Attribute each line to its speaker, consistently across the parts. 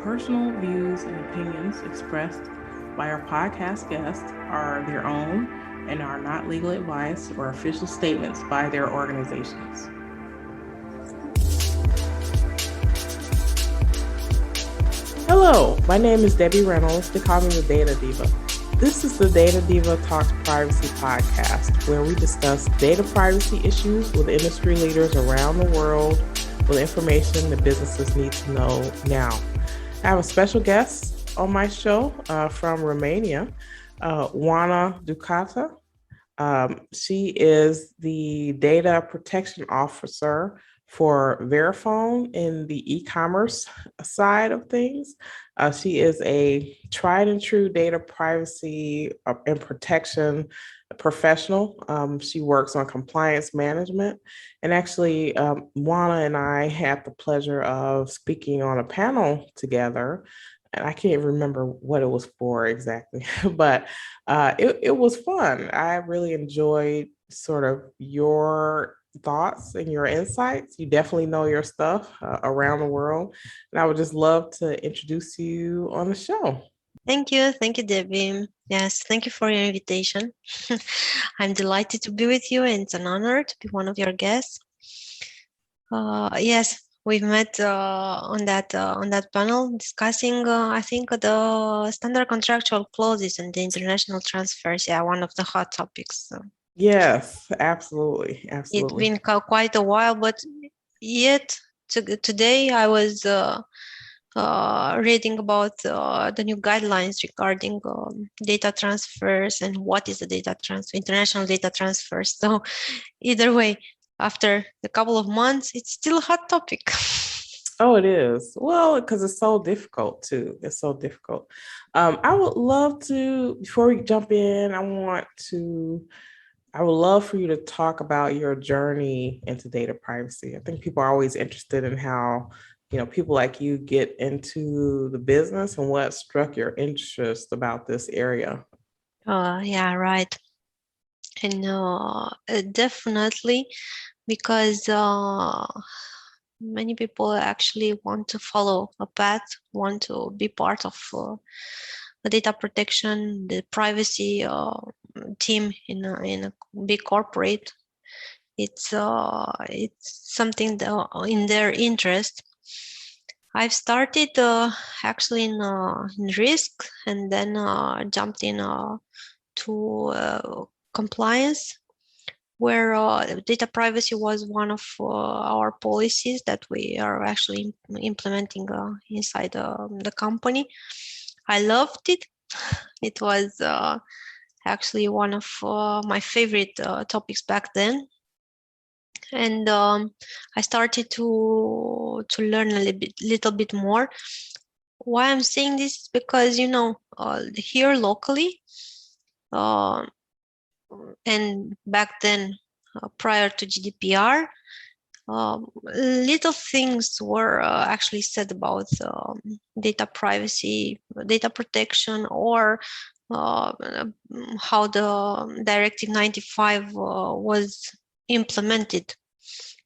Speaker 1: personal views and opinions expressed by our podcast guests are their own and are not legal advice or official statements by their organizations. Hello, my name is Debbie Reynolds. They call me the Data Diva. This is the Data Diva Talks Privacy podcast, where we discuss data privacy issues with industry leaders around the world with information that businesses need to know now. I have a special guest on my show from Romania, Oana Ducuță. She is the data protection officer for Verifone in the e-commerce side of things. She is a tried and true data privacy and protection professional. She works on compliance management. And actually, Oana and I had the pleasure of speaking on a panel together. And I can't remember what it was for exactly, but it was fun. I really enjoyed sort of your thoughts and your insights. You definitely know your stuff around the world. And I would just love to introduce you on the show.
Speaker 2: Thank you, Debbie. Yes, thank you for your invitation. I'm delighted to be with you, and it's an honor to be one of your guests. Yes, we've met on that panel discussing, I think, the standard contractual clauses and the international transfers. Yeah, one of the hot topics. So.
Speaker 1: Yes, absolutely.
Speaker 2: It's been quite a while, but yet today I was reading about the new guidelines regarding data transfers and what is the data transfer, international data transfers. So either way, after a couple of months, it's still a hot topic.
Speaker 1: Oh, it is. Well, because it's so difficult too. It's so difficult. I would love to, before we jump in, I would love for you to talk about your journey into data privacy. I think people are always interested in how, people like you get into the business and what struck your interest about this area.
Speaker 2: Yeah, right. And definitely because many people actually want to follow a path, want to be part of the data protection, the privacy team in a big corporate. It's something that, in their interest. I've started actually in risk, and then jumped in to compliance, where data privacy was one of our policies that we are actually implementing inside the company. I loved it. It was actually one of my favorite topics back then. And I started to learn a little bit more. Why I'm saying this is because, here locally, and back then, prior to GDPR, little things were actually said about data privacy, data protection, or how the Directive 95 was implemented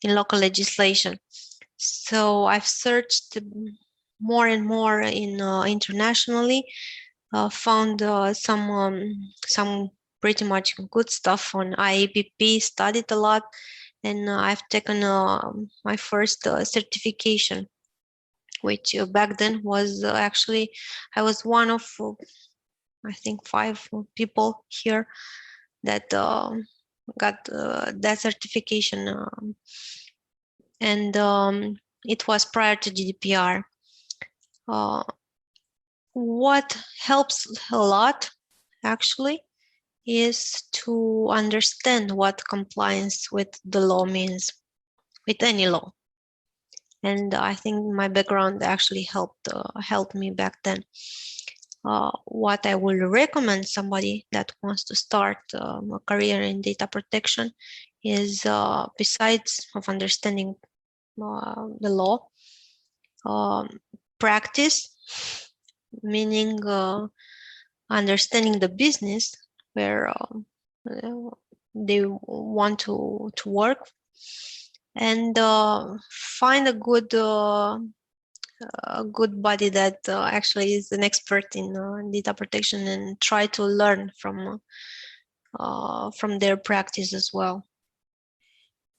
Speaker 2: in local legislation. So I've searched more and more in internationally, found some pretty much good stuff on IAPP, studied a lot, and I've taken my first certification, which back then was actually, I was one of, I think, 5 people here that got that certification. And it was prior to GDPR. What helps a lot, actually, is to understand what compliance with the law means, with any law. And I think my background actually helped me back then. What I will recommend somebody that wants to start a career in data protection is, besides of understanding the law, practice, meaning understanding the business where they want to work, and find a good a good body that actually is an expert in data protection and try to learn from their practice as well.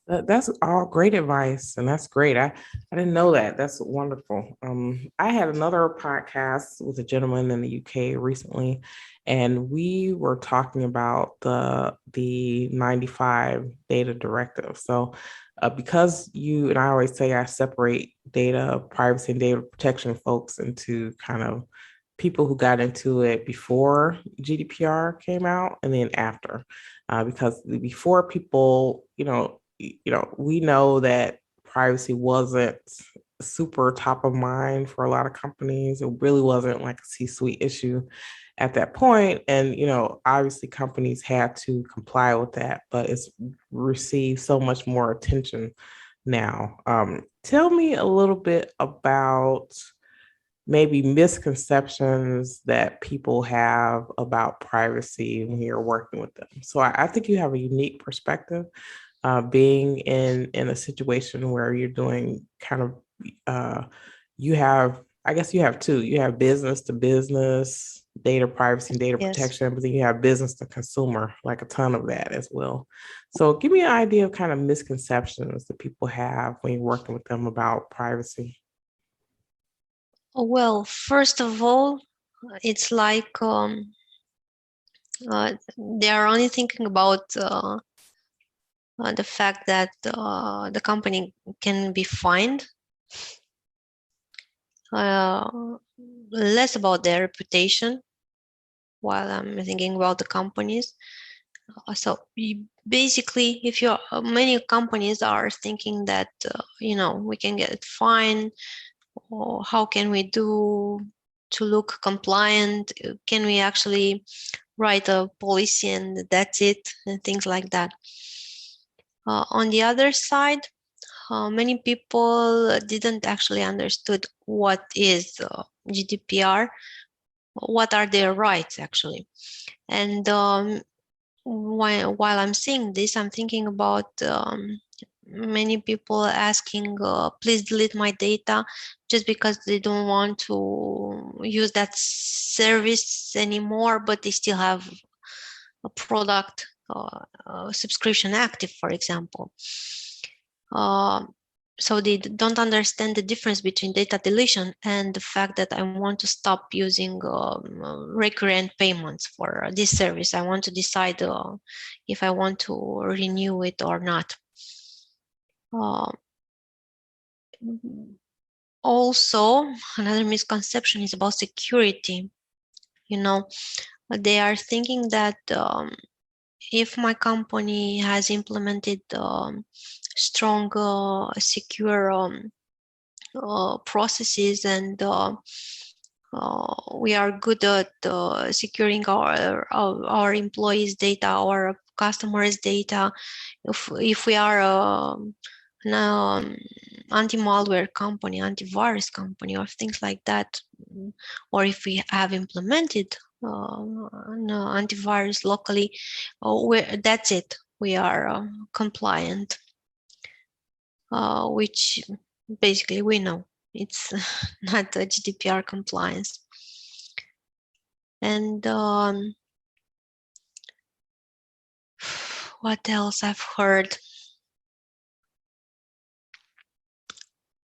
Speaker 1: That's all great advice, and that's great. I didn't know that. That's wonderful. I had another podcast with a gentleman in the UK recently, and we were talking about the 95 Data Directive. So, because you and I always say I separate data privacy and data protection folks into kind of people who got into it before GDPR came out and then after, because before people, we know that privacy wasn't super top of mind for a lot of companies. It really wasn't like a C-suite issue at that point. And, obviously companies had to comply with that, but it's received so much more attention now. Tell me a little bit about maybe misconceptions that people have about privacy when you're working with them. So I think you have a unique perspective, being in a situation where you're doing kind of, you have, I guess you have two. You have business to business data privacy and data
Speaker 2: Yes.
Speaker 1: protection, but then you have business to consumer, like a ton of that as well. So give me an idea of kind of misconceptions that people have when you're working with them about privacy.
Speaker 2: Well, first of all, it's like they are only thinking about the fact that the company can be fined, less about their reputation, while I'm thinking about the companies. So basically, if you many companies are thinking that we can get fined, or how can we do to look compliant? Can we actually write a policy and that's it, and things like that. On the other side, many people didn't actually understood what is GDPR, what are their rights actually. And while I'm seeing this, I'm thinking about many people asking, please delete my data, just because they don't want to use that service anymore, but they still have a product subscription active, for example. So they don't understand the difference between data deletion and the fact that I want to stop using recurrent payments for this service. I want to decide if I want to renew it or not. Also, another misconception is about security. They are thinking that if my company has implemented strong, secure processes, and we are good at securing our employees' data, our customers' data. If we are an anti-malware company, antivirus company, or things like that, or if we have implemented antivirus locally, that's it. We are compliant, which basically we know it's not a GDPR compliance. And what else I've heard?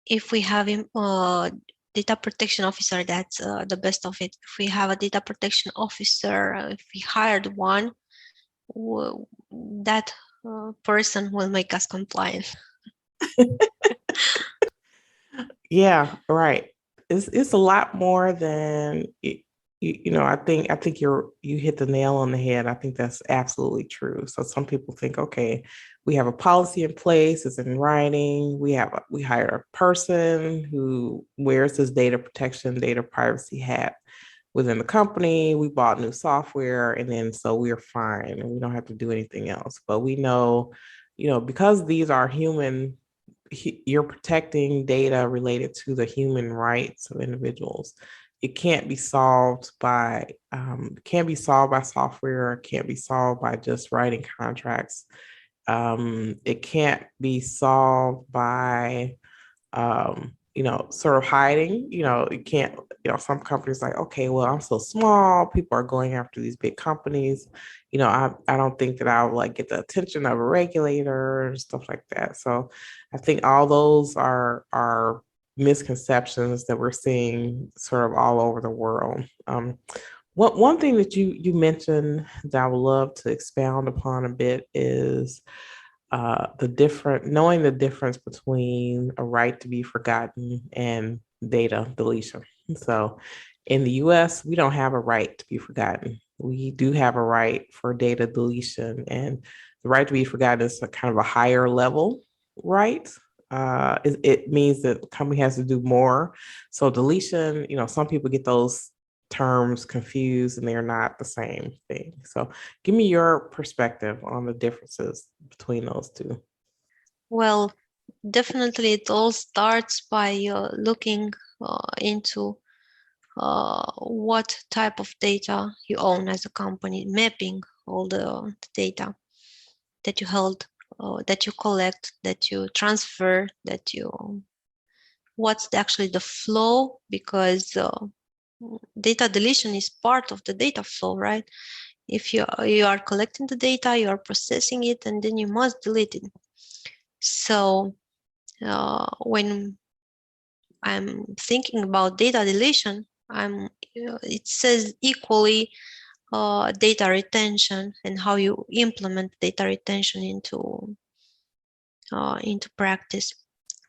Speaker 2: If we have data protection officer, that's the best of it. If we have a data protection officer, if we hired one, that person will make us compliant.
Speaker 1: Yeah, right. It's a lot more than I think you hit the nail on the head. I think that's absolutely true. So some people think, okay, we have a policy in place, it's in writing. We hire a person who wears this data protection, data privacy hat within the company. We bought new software, and then so we're fine and we don't have to do anything else. But we know, because these are human, you're protecting data related to the human rights of individuals. It can't be solved by software. It can't be solved by just writing contracts. It can't be solved by sort of hiding. You can't, some companies like, okay, well, I'm so small. People are going after these big companies. I don't think that I'll like get the attention of a regulator and stuff like that. So I think all those are misconceptions that we're seeing sort of all over the world. One thing that you mentioned that I would love to expound upon a bit is knowing the difference between a right to be forgotten and data deletion. So in the US, we don't have a right to be forgotten. We do have a right for data deletion, and the right to be forgotten is a kind of a higher level right. It means that the company has to do more. So deletion, some people get those terms confused and they're not the same thing. So give me your perspective on the differences between those two.
Speaker 2: Well, definitely it all starts by looking into what type of data you own as a company, mapping all the data that you hold, that you collect, that you transfer, what's actually the flow, because data deletion is part of the data flow, right? If you are collecting the data, you are processing it, and then you must delete it. So when I'm thinking about data deletion, it says equally data retention and how you implement data retention into practice.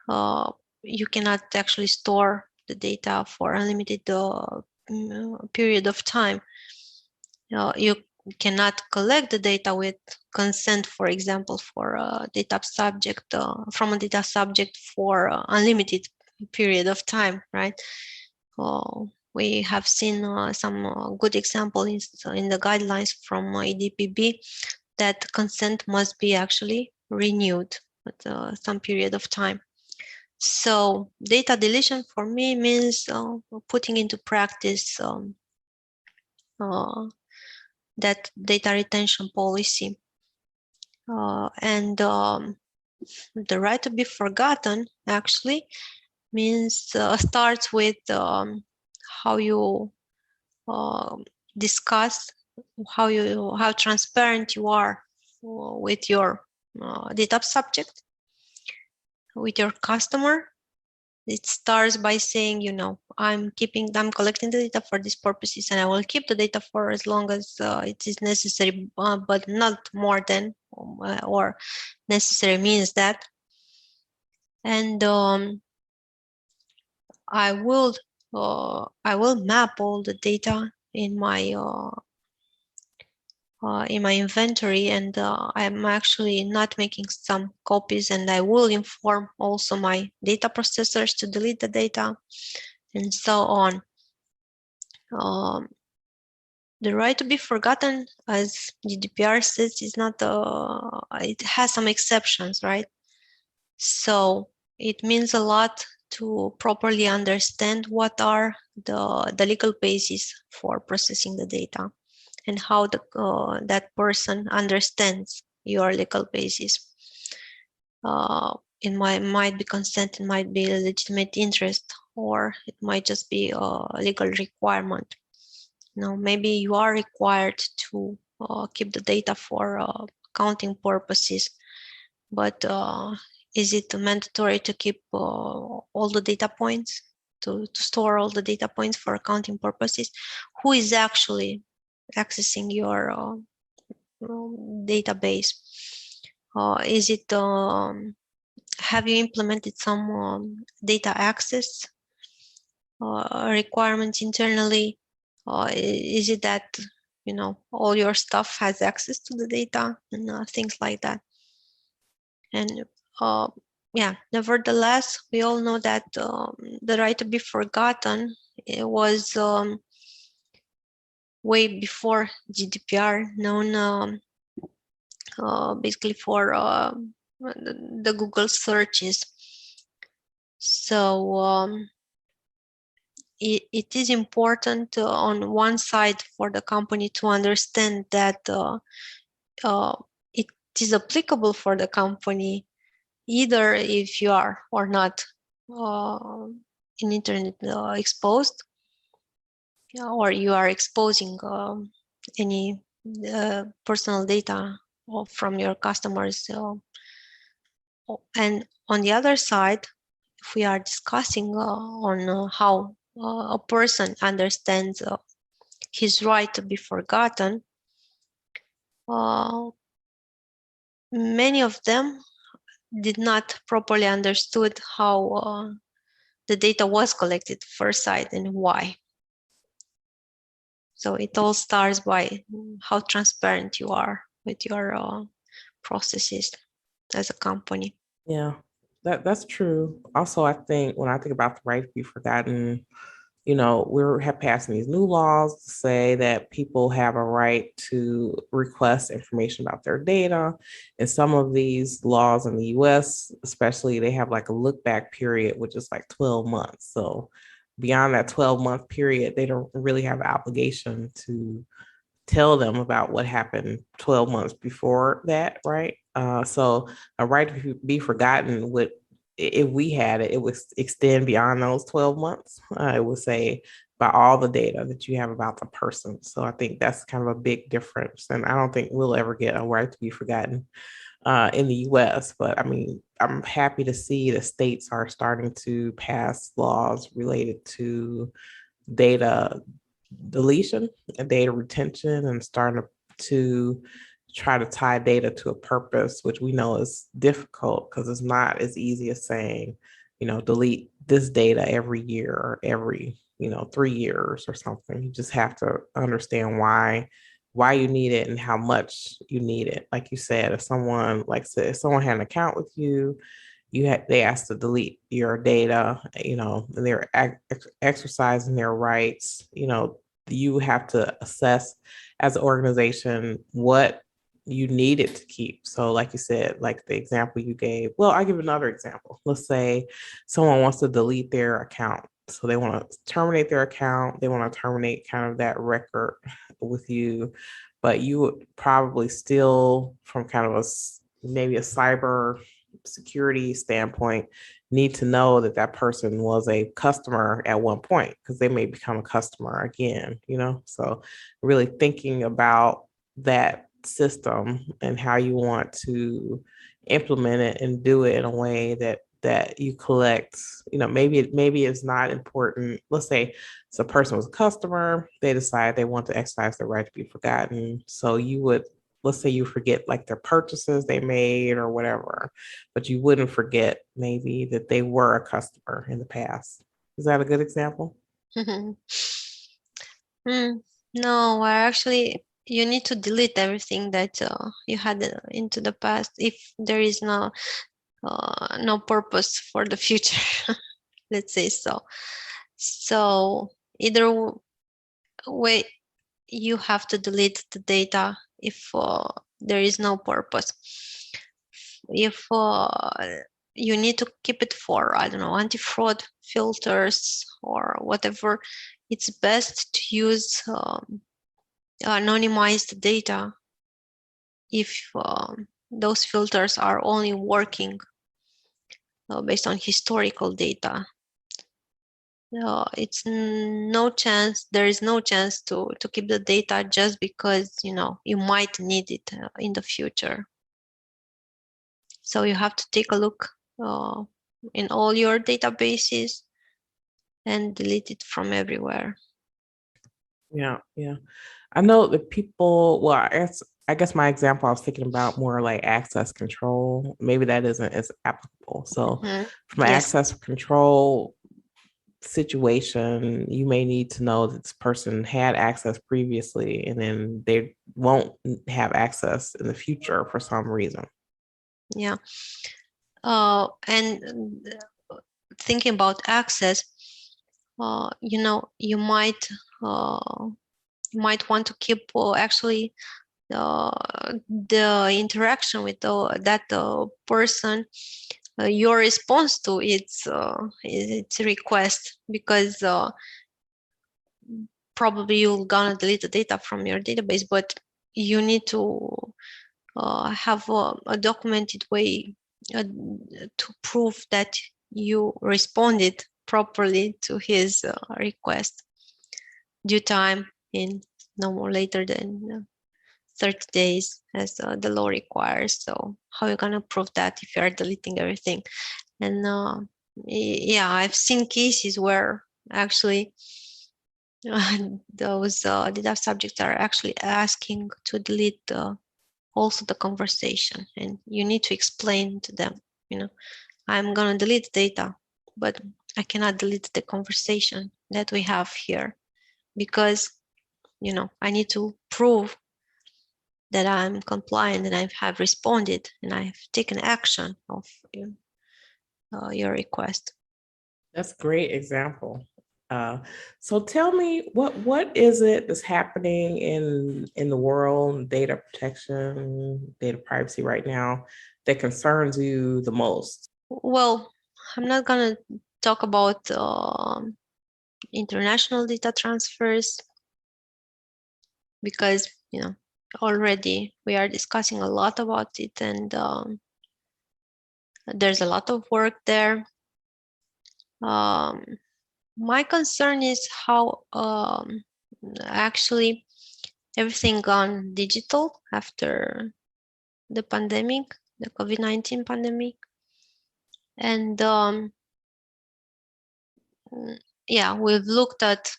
Speaker 2: You cannot actually store the data for unlimited period of time. You cannot collect the data with consent, for example, for a data subject from a data subject for unlimited period of time, right? We have seen some good examples in the guidelines from EDPB that consent must be actually renewed at some period of time. So data deletion for me means putting into practice that data retention policy. And the right to be forgotten actually means starts with how you discuss how transparent you are with your data subject, with your customer. It starts by saying, I'm collecting the data for these purposes, and I will keep the data for as long as it is necessary, but not more than, or necessary means that. And I will map all the data in my inventory, and I'm actually not making some copies, and I will inform also my data processors to delete the data, and so on. The right to be forgotten, as GDPR says, is not it has some exceptions, right? So it means a lot to properly understand what are the legal basis for processing the data, and how that person understands your legal basis. It might be consent, it might be a legitimate interest, or it might just be a legal requirement. Maybe you are required to keep the data for accounting purposes, but is it mandatory to keep all the data points, to store all the data points for accounting purposes? Who is actually accessing your database? Is it have you implemented some data access requirements internally? Is it that all your stuff has access to the data, and things like that? And nevertheless, we all know that the right to be forgotten, it was way before GDPR, known basically for the Google searches. So it is important on one side for the company to understand that it is applicable for the company, either if you are or not in internet exposed, or you are exposing any personal data from your customers. And on the other side, if we are discussing on how a person understands his right to be forgotten, many of them did not properly understood how the data was collected first side and why. So it all starts by how transparent you are with your processes as a company.
Speaker 1: Yeah, that's true. Also, I think when I think about the right to be forgotten, we're have passing these new laws to say that people have a right to request information about their data. And some of these laws in the US, especially, they have like a look back period, which is like 12 months. So beyond that 12-month period, they don't really have an obligation to tell them about what happened 12 months before that, right? So a right to be forgotten would, if we had it, it would extend beyond those 12 months. It would say about all the data that you have about the person. So I think that's kind of a big difference. And I don't think we'll ever get a right to be forgotten in the US. But I mean, I'm happy to see the states are starting to pass laws related to data deletion and data retention and starting to try to tie data to a purpose, which we know is difficult because it's not as easy as saying, delete this data every year or every, 3 years or something. You just have to understand why you need it and how much you need it. Like you said, if someone if someone had an account with you, they asked to delete your data, and they're exercising their rights, you have to assess as an organization what you needed to keep. So like you said, like the example you gave, well, I'll give another example. Let's say someone wants to delete their account. So they want to terminate their account. They want to terminate kind of that record with you, but you would probably still, from kind of maybe a cyber security standpoint, need to know that that person was a customer at one point because they may become a customer again, So really thinking about that system and how you want to implement it and do it in a way that you collect, maybe it's not important. Let's say so a person was a customer, they decide they want to exercise their right to be forgotten. So you would, let's say you forget like their purchases they made or whatever, but you wouldn't forget maybe that they were a customer in the past. Is that a good example?
Speaker 2: No, actually, you need to delete everything that you had into the past if there is no purpose for the future. Let's say so. So either way, you have to delete the data if there is no purpose. If you need to keep it for, I don't know, anti-fraud filters or whatever, it's best to use anonymized data if those filters are only working based on historical data. It's no chance, there is no chance to keep the data just because, you might need it in the future. So you have to take a look in all your databases and delete it from everywhere.
Speaker 1: Yeah, yeah. I know that people, well, I guess my example I was thinking about more like access control. Maybe that isn't as applicable. So from an
Speaker 2: Yes.
Speaker 1: access control situation, you may need to know that this person had access previously and then they won't have access in the future for some reason.
Speaker 2: Yeah. And thinking about access, you might want to keep actually the interaction with that person, your response to its request, because probably you're gonna delete the data from your database, but you need to have a documented way to prove that you responded properly to his request due time in no more later than 30 days as the law requires. So how are you going to prove that if you are deleting everything? And yeah, I've seen cases where actually those data subjects are actually asking to delete also the conversation, and you need to explain to them, I'm going to delete data, but I cannot delete the conversation that we have here because I need to prove that I'm compliant and I have responded and I've taken action of your request.
Speaker 1: That's a great example. So tell me, what is it that's happening in the world, data protection, data privacy right now that concerns you the most?
Speaker 2: Well, I'm not going to talk about international data transfers because, already we are discussing a lot about it, and there's a lot of work there. My concern is how actually everything gone digital after the pandemic, the COVID-19 pandemic. And yeah, we've looked at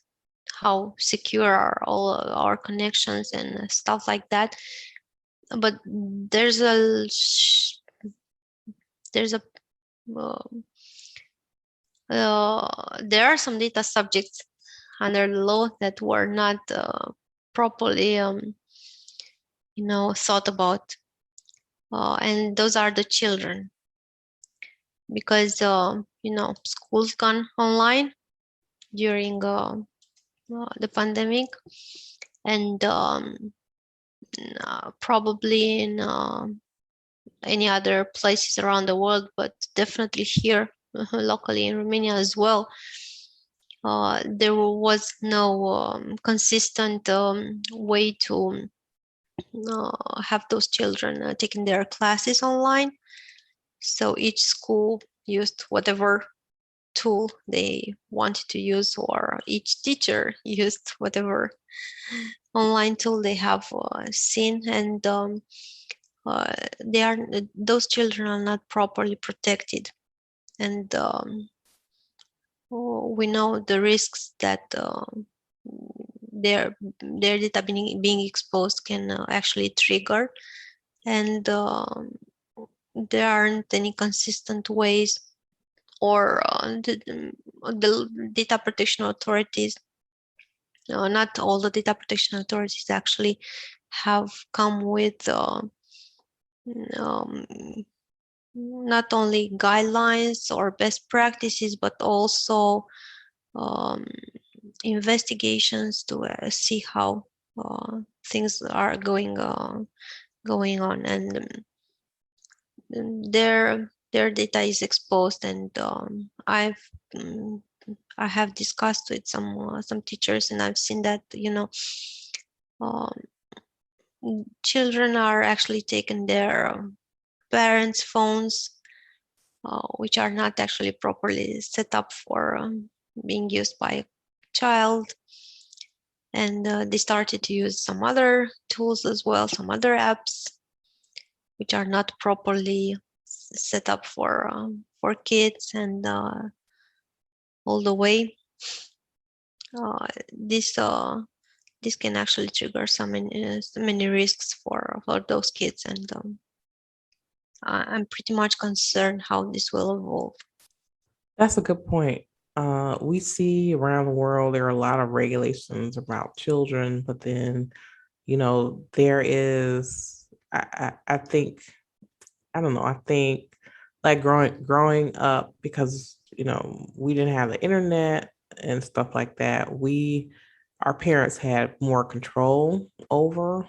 Speaker 2: how secure are all our connections and stuff like that. But there's a there are some data subjects under the law that were not properly thought about, and those are the children, because schools gone online during the pandemic, and probably in any other places around the world, but definitely here locally in Romania as well. There was no consistent way to have those children taking their classes online. So each school used whatever tool they wanted to use, or each teacher used whatever online tool they have seen, and those children are not properly protected, and we know the risks that their data being exposed can actually trigger, and there aren't any consistent ways, or the data protection authorities, not all the data protection authorities actually have come with um, not only guidelines or best practices, but also investigations to see how things are going on, and their data is exposed. And I have discussed with some teachers, and I've seen that um, children are actually taking their parents' phones, which are not actually properly set up for being used by a child. And they started to use some other tools as well, some other apps, which are not properly set up for kids. And all the way, this can actually trigger so many risks for those kids. And I'm pretty much concerned how this will evolve.
Speaker 1: That's a good point. We see around the world there are a lot of regulations about children, but then, there is, I think, I don't know, I think like growing up, because, we didn't have the internet and stuff like that, our parents had more control over,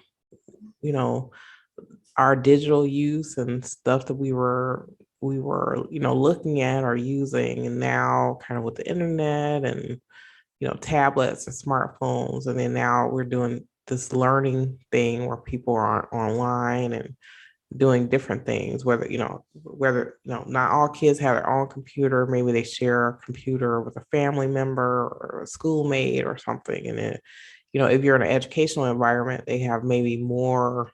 Speaker 1: our digital use and stuff that we were looking at or using. And now kind of with the internet and tablets and smartphones, and then now we're doing this learning thing where people are online and doing different things, whether not all kids have their own computer. Maybe they share a computer with a family member or a schoolmate or something. And then, if you're in an educational environment, they have maybe more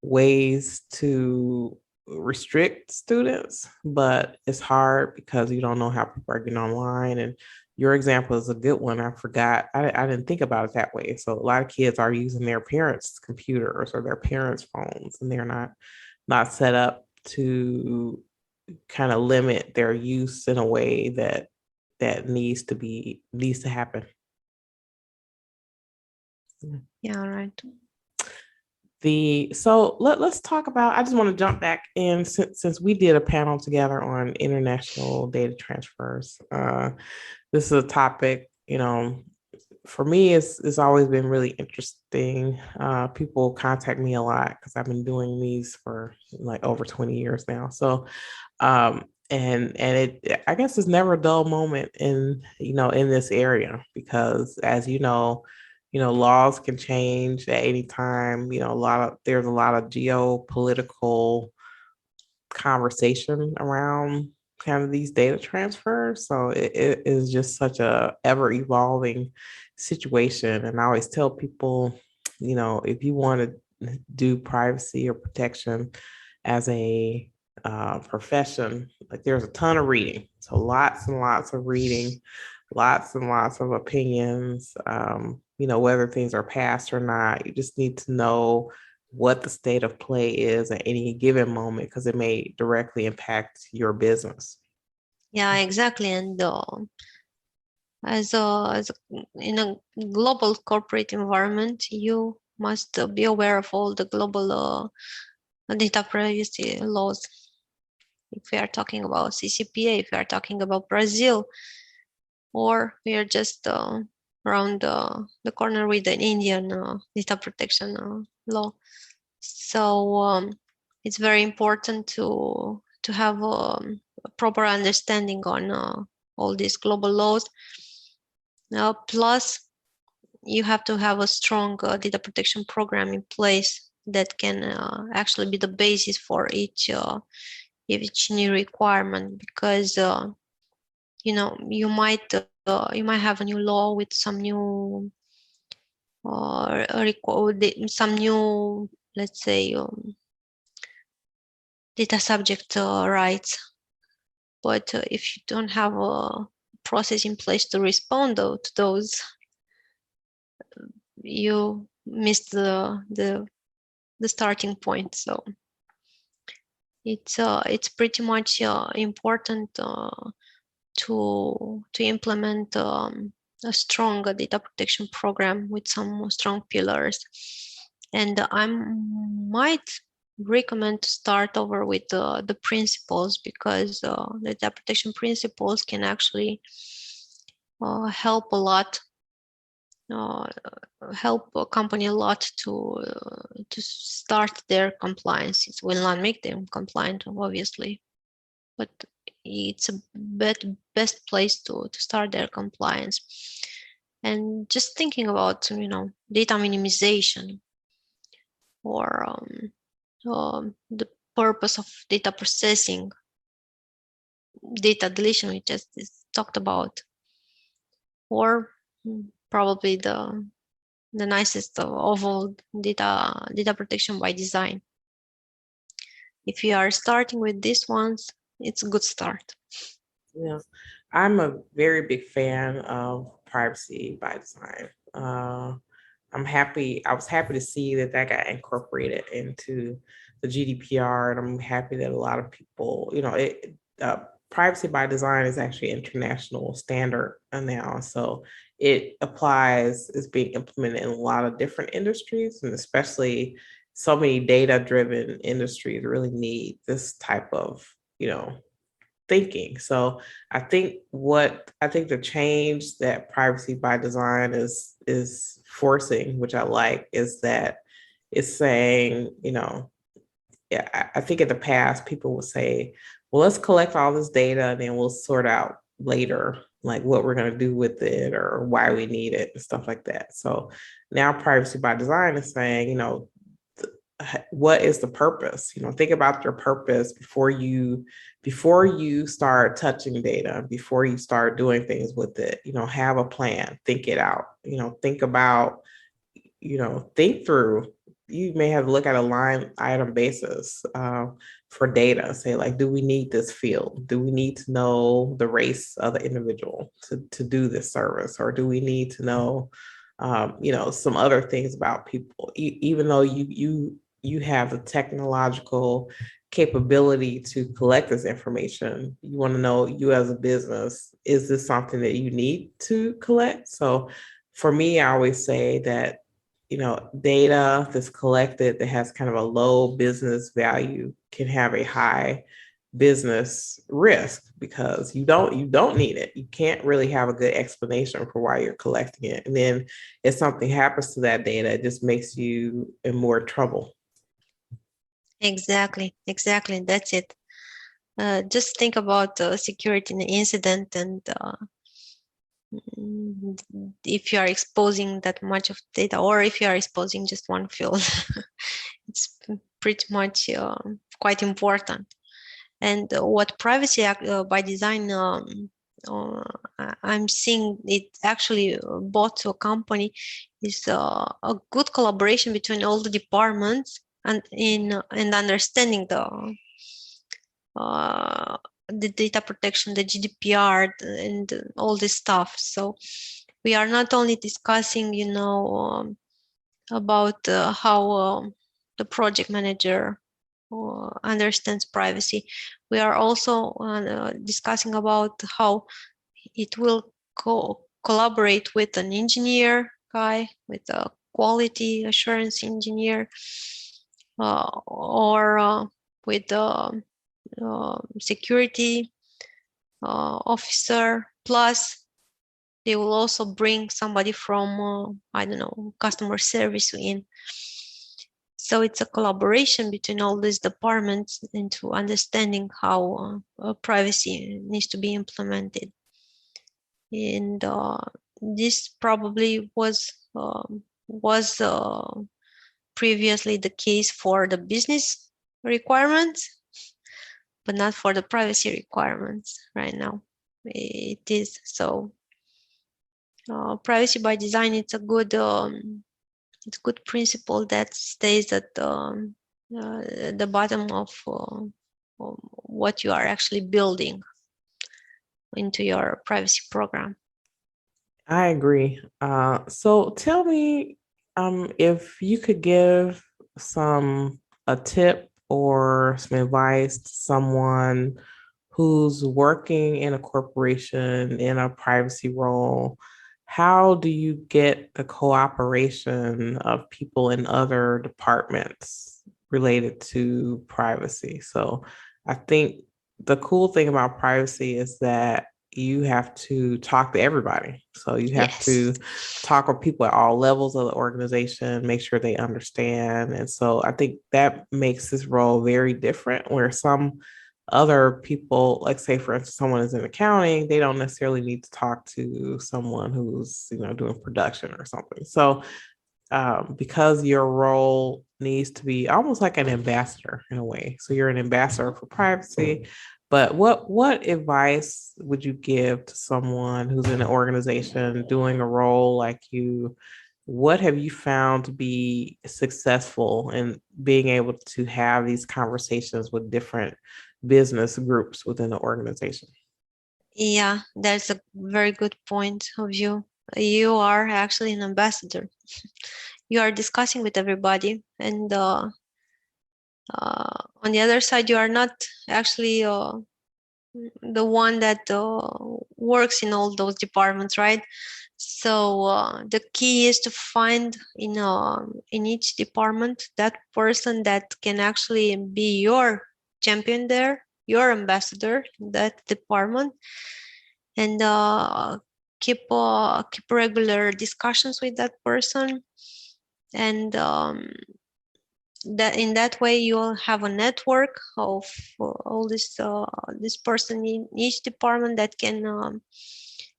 Speaker 1: ways to restrict students, but it's hard because you don't know how people are getting online. And your example is a good one. I didn't think about it that way. So a lot of kids are using their parents' computers or their parents' phones, and they're not set up to kind of limit their use in a way that needs to happen.
Speaker 2: Yeah, right.
Speaker 1: So let's talk about, I just want to jump back in since we did a panel together on international data transfers. This is a topic, for me, it's always been really interesting. People contact me a lot because I've been doing these for like over 20 years now. So, and I guess it's never a dull moment in this area because, as laws can change at any time. There's a lot of geopolitical conversation around kind of these data transfers. So it is just such a ever evolving situation. And I always tell people, if you want to do privacy or protection as a profession, like there's a ton of reading. So lots and lots of reading, lots and lots of opinions, whether things are passed or not. You just need to know what the state of play is at any given moment because it may directly impact your business.
Speaker 2: Yeah, exactly. And in a global corporate environment, you must be aware of all the global data privacy laws. If we are talking about CCPA, if we are talking about Brazil, or we are just around the corner with the Indian data protection law. So it's very important to have a proper understanding on all these global laws. Plus, you have to have a strong data protection program in place that can actually be the basis for each new requirement, because you might have a new law with some new some new, let's say, data subject rights, but if you don't have a process in place to respond to those, you missed the starting point. So it's pretty much important to implement a strong data protection program with some strong pillars. And I might recommend to start over with the principles, because the data protection principles can actually help a lot, help a company a lot to start their compliance. It will not make them compliant, obviously, but it's a best place to start their compliance. And just thinking about data minimization, or the purpose of data processing, data deletion we just talked about, or probably the nicest of all, data protection by design. If you are starting with these ones, it's a good start.
Speaker 1: Yeah, I'm a very big fan of privacy by design. I was happy to see that got incorporated into the GDPR, and I'm happy that a lot of people, privacy by design is actually an international standard now. So it is being implemented in a lot of different industries, and especially so many data-driven industries really need this type of, thinking. So I think the change that privacy by design is forcing, which I like, is that it's saying, yeah, I think in the past people would say, well, let's collect all this data and then we'll sort out later like what we're going to do with it or why we need it and stuff like that. So now privacy by design is saying, what is the purpose? Think about your purpose before you start touching data, before you start doing things with it. Have a plan, think it out. Think about, think through. You may have to look at a line item basis for data. Say, like, do we need this field? Do we need to know the race of the individual to do this service, or do we need to know some other things about people? Even though you have the technological capability to collect this information, you want to know, you as a business, is this something that you need to collect? So for me, I always say that data that's collected that has kind of a low business value can have a high business risk, because you don't need it. You can't really have a good explanation for why you're collecting it. And then if something happens to that data, it just makes you in more trouble.
Speaker 2: Exactly. That's it. Just think about security in an incident, and if you are exposing that much of data, or if you are exposing just one field, it's pretty much quite important. And what privacy by design, I'm seeing it actually brought to a company is a good collaboration between all the departments, and understanding the data protection, the GDPR, and all this stuff. So we are not only discussing, about how the project manager understands privacy. We are also discussing about how it will collaborate with an engineer guy, with a quality assurance engineer, or with a security officer. Plus, they will also bring somebody from, customer service in. So it's a collaboration between all these departments into understanding how privacy needs to be implemented. And this probably was previously the case for the business requirements, but not for the privacy requirements right now. It is so. Privacy by design, it's a good principle that stays at the bottom of what you are actually building into your privacy program.
Speaker 1: I agree. So tell me, if you could give a tip or some advice to someone who's working in a corporation in a privacy role. How do you get the cooperation of people in other departments related to privacy? So I think the cool thing about privacy is that you have to talk to everybody. So you have to talk with people at all levels of the organization, make sure they understand. And so I think that makes this role very different, where some other people, like, say for instance, someone is in accounting, they don't necessarily need to talk to someone who's doing production or something. So because your role needs to be almost like an ambassador in a way, so you're an ambassador for privacy. But what advice would you give to someone who's in an organization doing a role like you? What have you found to be successful in being able to have these conversations with different business groups within the organization?
Speaker 2: Yeah, that's a very good point of view. You are actually an ambassador. You are discussing with everybody, and on the other side, you are not actually the one that works in all those departments, right? So the key is to find in each department that person that can actually be your champion there, your ambassador in that department, and keep regular discussions with that person. And that in that way you'll have a network of all this person in each department that can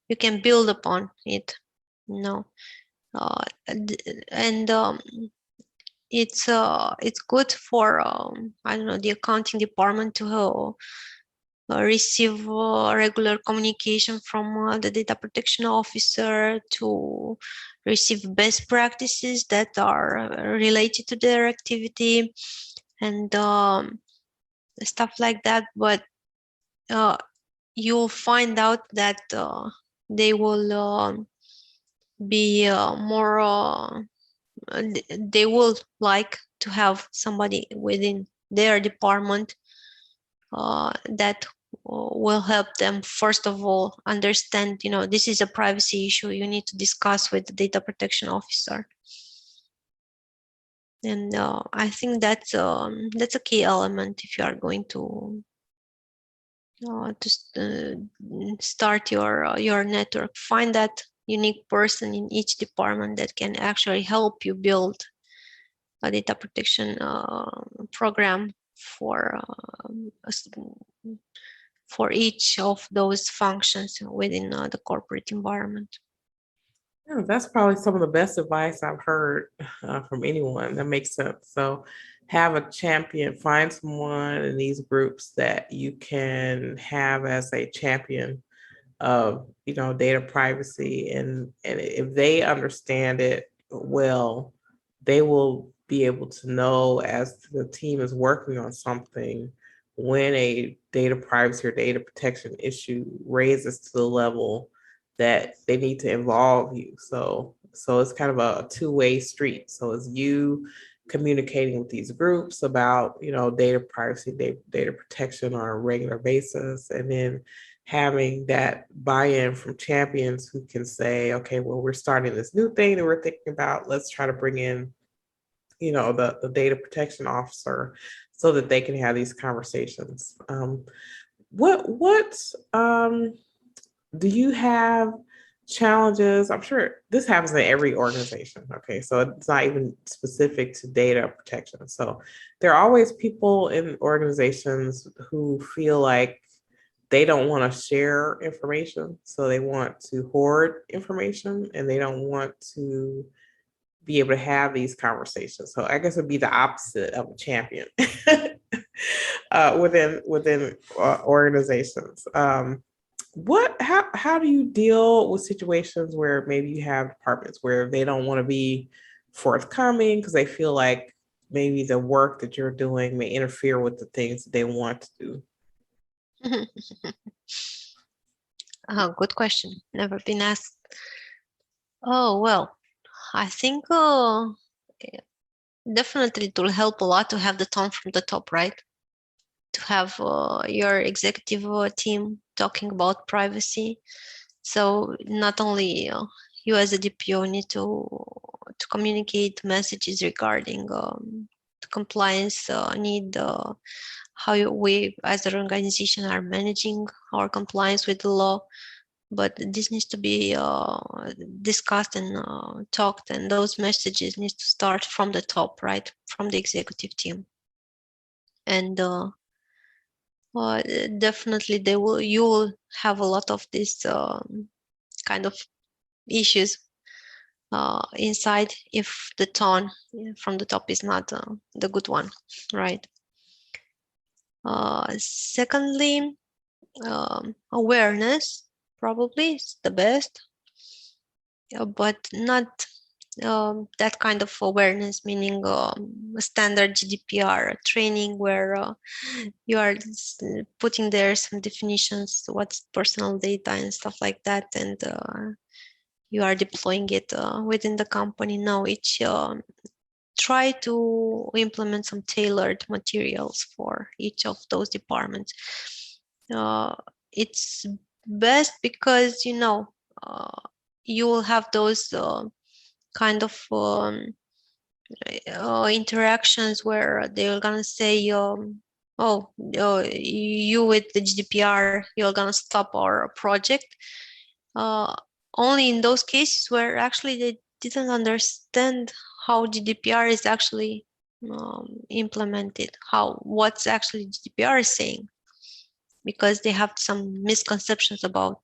Speaker 2: you can build upon it, and it's good for I don't know, the accounting department to receive regular communication from the data protection officer, to receive best practices that are related to their activity, and stuff like that. But you'll find out that they will be more they will like to have somebody within their department that will help them, first of all, understand, this is a privacy issue you need to discuss with the data protection officer. And I think that's a key element if you are going to start your network. Find that unique person in each department that can actually help you build a data protection program for each of those functions within the corporate environment.
Speaker 1: Yeah, that's probably some of the best advice I've heard from anyone. That makes sense. So have a champion, find someone in these groups that you can have as a champion of, data privacy. And if they understand it well, they will be able to know as the team is working on something when a data privacy or data protection issue raises to the level that they need to involve you. So it's kind of a two-way street. So it's you communicating with these groups about, data privacy, data protection on a regular basis, and then having that buy-in from champions who can say, okay, well, we're starting this new thing that we're thinking about. Let's try to bring in, the data protection officer so that they can have these conversations. What do you have challenges? I'm sure this happens in every organization. Okay, so it's not even specific to data protection. So there are always people in organizations who feel like they don't want to share information. So they want to hoard information and they don't want to be able to have these conversations. So I guess it'd be the opposite of a champion within organizations. How do you deal with situations where maybe you have departments where they don't want to be forthcoming because they feel like maybe the work that you're doing may interfere with the things that they want to do?
Speaker 2: Good question. Never been asked. Oh, well, I think definitely it will help a lot to have the tone from the top, right? To have your executive team talking about privacy. So not only you as a DPO need to communicate messages regarding the compliance need, how we as an organization are managing our compliance with the law, but this needs to be discussed and talked, and those messages need to start from the top, right, from the executive team. And definitely you will have a lot of these kind of issues inside if the tone from the top is not the good one, right? Secondly, awareness probably is the best, but not that kind of awareness, meaning a standard GDPR training where you are putting there some definitions, what's personal data and stuff like that, and you are deploying it within the company. No, try to implement some tailored materials for each of those departments. It's best because you will have those kind of interactions where they're gonna say, you with the GDPR, you're gonna stop our project. Only in those cases where actually they didn't understand how GDPR is actually implemented, what's actually GDPR is saying, because they have some misconceptions about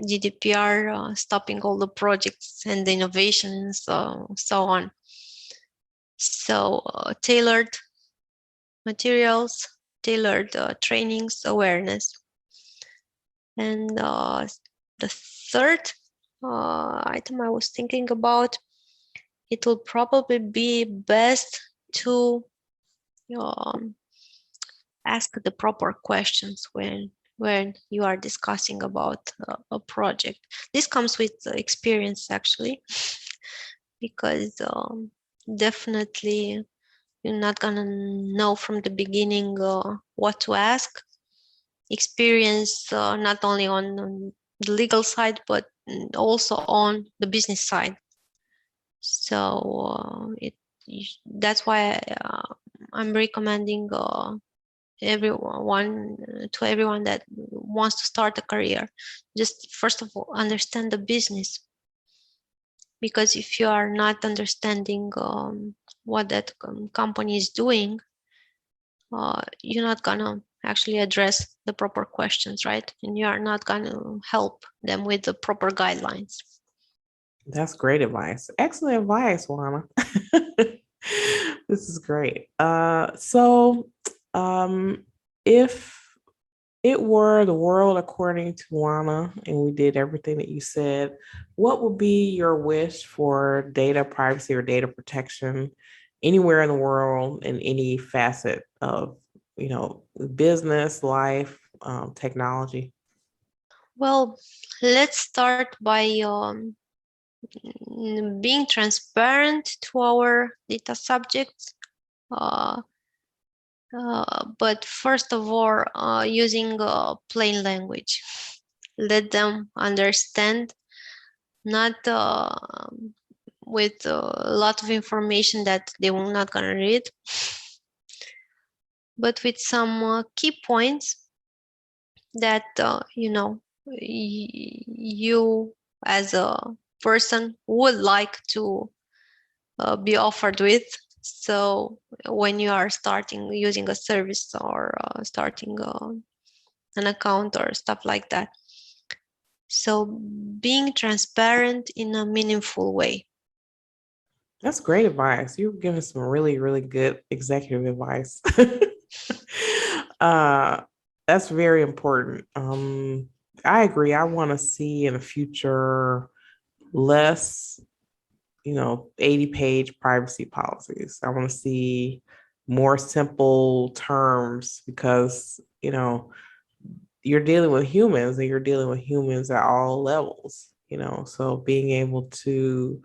Speaker 2: GDPR stopping all the projects and the innovations, so on. So tailored materials, tailored trainings, awareness. And the third item I was thinking about, it will probably be best to ask the proper questions when you are discussing about a project. This comes with experience, actually, because definitely you're not gonna know from the beginning what to ask. Experience not only on the legal side, but also on the business side. So that's why I'm recommending everyone that wants to start a career, just first of all understand the business, because if you are not understanding what that company is doing, you're not gonna actually address the proper questions, right? And you are not gonna help them with the proper guidelines.
Speaker 1: That's great advice. Excellent advice, Oana. This is great. If it were the world according to Oana and we did everything that you said, what would be your wish for data privacy or data protection anywhere in the world in any facet of, business, life, technology?
Speaker 2: Well, let's start by being transparent to our data subjects. But first of all, using plain language. Let them understand, not with a lot of information that they will not gonna read, but with some key points that you as a person would like to be offered with. So when you are starting using a service or starting an account or stuff like that. So being transparent in a meaningful way.
Speaker 1: That's great advice. You've given some really, really good executive advice. That's very important. I agree. I want to see in the future less, 80-page privacy policies. I want to see more simple terms because, you're dealing with humans and you're dealing with humans at all levels, so being able to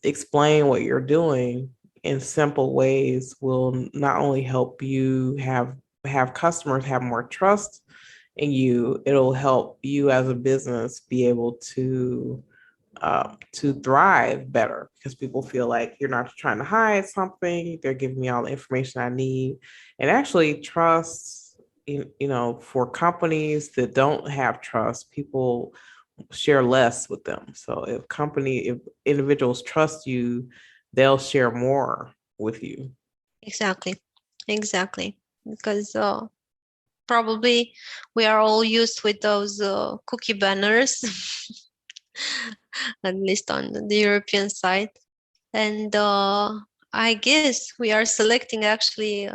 Speaker 1: explain what you're doing in simple ways will not only help you have customers have more trust in you, it'll help you as a business be able to thrive better because people feel like you're not trying to hide something. They're giving me all the information I need. And actually trust, for companies that don't have trust, people share less with them. So if individuals trust you, they'll share more with you.
Speaker 2: Exactly. Because probably we are all used with those cookie banners, at least on the European side. And I guess we are selecting actually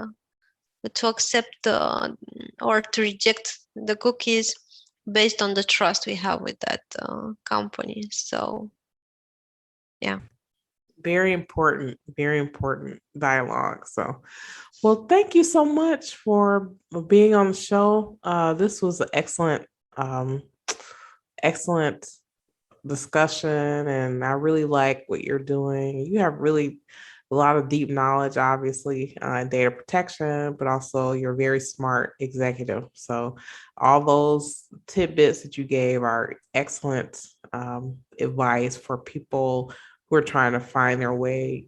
Speaker 2: to accept or to reject the cookies based on the trust we have with that company. So, yeah.
Speaker 1: Very important dialogue. So, well, thank you so much for being on the show. This was an excellent discussion, and I really like what you're doing. You have really a lot of deep knowledge, obviously, in data protection, but also you're a very smart executive. So all those tidbits that you gave are excellent advice for people who are trying to find their way,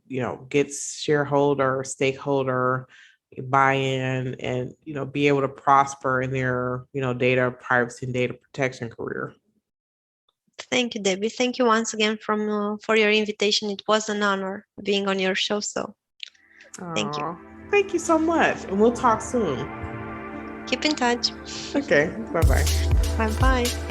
Speaker 1: get shareholder, stakeholder buy-in and, be able to prosper in their, data privacy and data protection career.
Speaker 2: Thank you, Debbie. Thank you once again for your invitation. It was an honor being on your show. So thank you.
Speaker 1: Thank you so much. And we'll talk soon.
Speaker 2: Keep in touch.
Speaker 1: Okay. Bye-bye.
Speaker 2: Bye-bye.